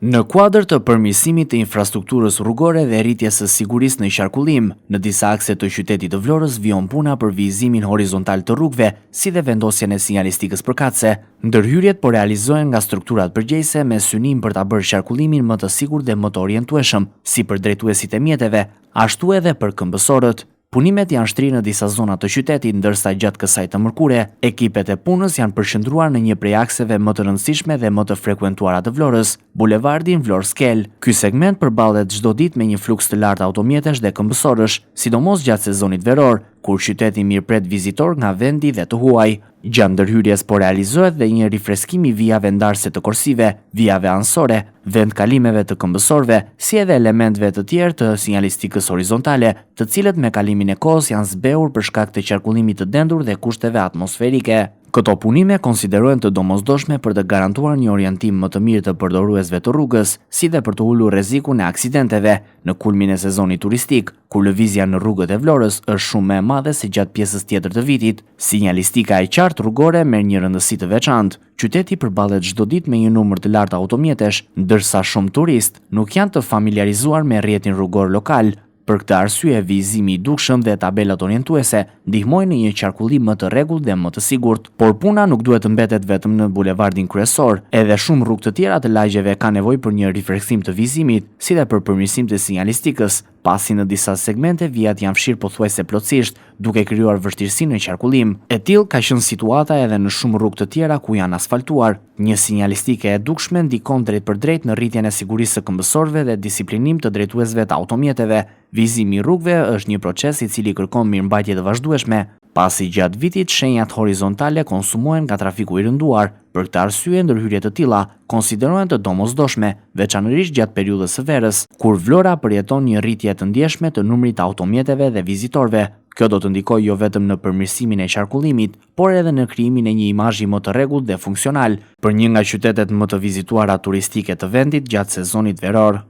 Në kuadër të përmirësimit të infrastrukturës rrugore dhe rritjes së sigurisë në qarkullim, në disa akse të qytetit të Vlorës vjon puna për vizimin horizontal të rrugëve, si dhe vendosjen e sinjalistikës përkatëse. Ndërhyrjet po realizohen nga strukturat përgjegjëse me synim për ta bërë qarkullimin më të sigurt dhe më të orientueshëm, si për drejtuesit e mjeteve, ashtu edhe për këmbësorët. Punimet janë shtrirë në disa zona të qytetit, ndërsa gjatë kësaj të mërkure, ekipet e punës janë përqendruar në një prej akseve më të rëndësishme dhe më të frekuentuara të Vlorës, bulevardin Vlorë-Skel. Ky segment përballet çdo ditë me një fluks të lartë automjetesh dhe këmbësorësh, sidomos gjatë sezonit veror, kur qyteti mirëpret vizitor nga vendi dhe të huaj. Gjatë ndërhyrjes po realizohet dhe një rifreskim i vijave ndarëse të korsive, vijave anësore, vendkalimeve të këmbësorëve, si edhe elementeve të tjerë të sinjalistikës horizontale, të cilët me kalimin e kohës janë zbehur për shkak të qarkullimit të dendur dhe kushteve atmosferike. Këto punime konsiderohen të domosdoshme për të garantuar një orientim më të mirë të përdoruesve të rrugës, si dhe për të ulur rrezikun e aksidenteve në kulmin e sezonit turistik, kur lëvizja në rrugët e Vlorës është shumë më e madhe se gjatë pjesës tjetër të vitit. Sinjalistika e qartë rrugore merr një rëndësi të veçantë. Qyteti përballet çdo ditë me një numër të lartë automjetesh, ndërsa shumë turistë nuk janë të familiarizuar me rrjetin rrugor lokal. Për këtë arsye, vizimi i dukshëm dhe tabelat orientuese ndihmojnë në një qarkullim më të rregullt dhe më të sigurt. Por puna nuk duhet të mbetet vetëm në bulevardin kryesor, edhe shumë rrugë të tjera të lagjeve kanë nevojë për një rifreksim të vizimit, si dhe për përmirësim të sinjalistikës, pasi në disa segmente vijat janë fshirë pothuajse plotësisht, duke krijuar vështirësi në qarkullim. E tillë ka qenë situata edhe në shumë rrugë të tjera ku janë asfaltuar. Një sinjalistike e dukshme ndikon drejt për drejt në rritjen e sigurisë së këmbësorëve dhe disiplinim të drejtuesve të automjeteve. Vizimi i rrugëve është një proces i cili kërkon mirëmbajtje të vazhdueshme, pasi gjatë vitit shenjat horizontale konsumohen nga trafiku i rënduar. Për këtë arsye, ndërhyrje të tilla konsiderohen të domosdoshme, veçanërisht gjatë periudhës së verës, kur Vlora përjeton një rritje të ndjeshme të numrit të automjeteve dhe vizitorëve. Kjo do të ndikojë jo vetëm në përmirësimin e qarkullimit, por edhe në krijimin e një imazhi më të rregullt dhe funksional për një nga qytetet më të vizituara turistike të vendit gjatë sezonit veror.